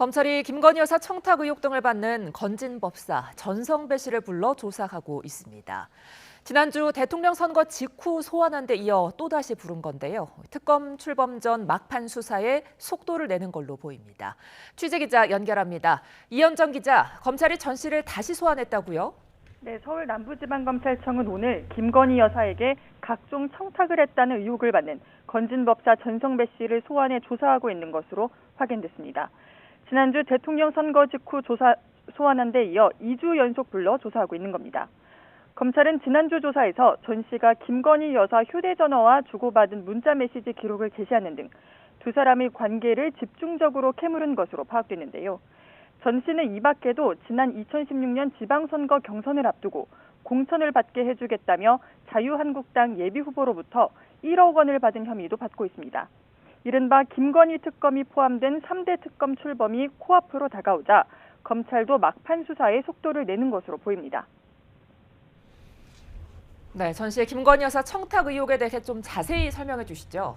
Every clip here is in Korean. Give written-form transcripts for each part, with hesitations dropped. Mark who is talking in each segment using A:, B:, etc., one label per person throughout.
A: 검찰이 김건희 여사 청탁 의혹 등을 받는 건진법사 전성배 씨를 불러 조사하고 있습니다. 지난주 대통령 선거 직후 소환한 데 이어 또다시 부른 건데요. 특검 출범 전 막판 수사에 속도를 내는 걸로 보입니다. 취재기자 연결합니다. 이현정 기자, 검찰이 전 씨를 다시 소환했다고요?
B: 네, 서울 남부지방검찰청은 오늘 김건희 여사에게 각종 청탁을 했다는 의혹을 받는 건진법사 전성배 씨를 소환해 조사하고 있는 것으로 확인됐습니다. 지난주 대통령 선거 직후 소환한 데 이어 2주 연속 불러 조사하고 있는 겁니다. 검찰은 지난주 조사에서 전 씨가 김건희 여사 휴대전화와 주고받은 문자 메시지 기록을 제시하는 등 두 사람의 관계를 집중적으로 캐물은 것으로 파악됐는데요. 전 씨는 이 밖에도 지난 2016년 지방선거 경선을 앞두고 공천을 받게 해주겠다며 자유한국당 예비후보로부터 1억 원을 받은 혐의도 받고 있습니다. 이른바 김건희 특검이 포함된 3대 특검 출범이 코앞으로 다가오자 검찰도 막판 수사에 속도를 내는 것으로 보입니다.
A: 네, 전 씨의 김건희 여사 청탁 의혹에 대해 좀 자세히 설명해 주시죠.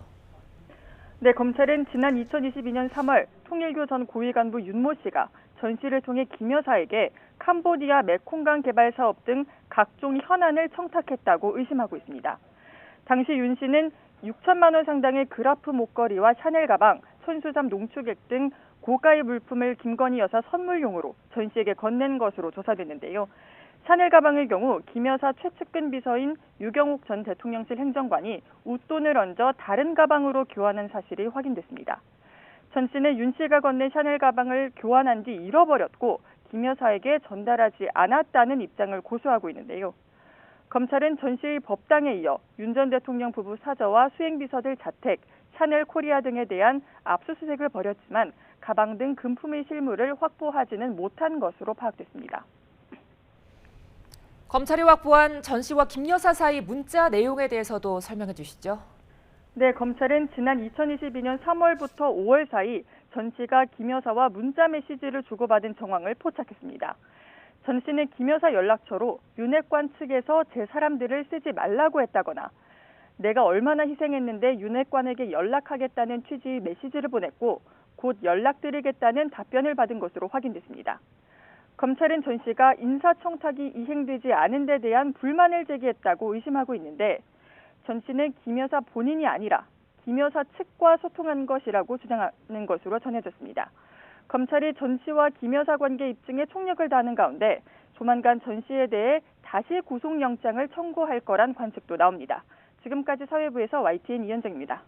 B: 네, 검찰은 지난 2022년 3월 통일교 전 고위 간부 윤모 씨가 전 씨를 통해 김 여사에게 캄보디아 메콩강 개발 사업 등 각종 현안을 청탁했다고 의심하고 있습니다. 당시 윤 씨는 6천만 원 상당의 그라프 목걸이와 샤넬 가방, 손수삼 농축액 등 고가의 물품을 김건희 여사 선물용으로 전 씨에게 건넨 것으로 조사됐는데요. 샤넬 가방의 경우 김 여사 최측근 비서인 유경욱 전 대통령실 행정관이 웃돈을 얹어 다른 가방으로 교환한 사실이 확인됐습니다. 전 씨는 윤 씨가 건넨 샤넬 가방을 교환한 뒤 잃어버렸고 김 여사에게 전달하지 않았다는 입장을 고수하고 있는데요. 검찰은 전 씨의 법당에 이어 윤 전 대통령 부부 사저와 수행비서들 자택, 샤넬 코리아 등에 대한 압수수색을 벌였지만 가방 등 금품의 실물을 확보하지는 못한 것으로 파악됐습니다.
A: 검찰이 확보한 전 씨와 김 여사 사이 문자 내용에 대해서도 설명해 주시죠.
B: 네, 검찰은 지난 2022년 3월부터 5월 사이 전 씨가 김 여사와 문자 메시지를 주고받은 정황을 포착했습니다. 전 씨는 김 여사 연락처로 윤핵관 측에서 제 사람들을 쓰지 말라고 했다거나 내가 얼마나 희생했는데 윤핵관에게 연락하겠다는 취지의 메시지를 보냈고 곧 연락드리겠다는 답변을 받은 것으로 확인됐습니다. 검찰은 전 씨가 인사청탁이 이행되지 않은 데 대한 불만을 제기했다고 의심하고 있는데 전 씨는 김 여사 본인이 아니라 김 여사 측과 소통한 것이라고 주장하는 것으로 전해졌습니다. 검찰이 전 씨와 김 여사 관계 입증에 총력을 다하는 가운데 조만간 전 씨에 대해 다시 구속영장을 청구할 거란 관측도 나옵니다. 지금까지 사회부에서 YTN 이현정입니다.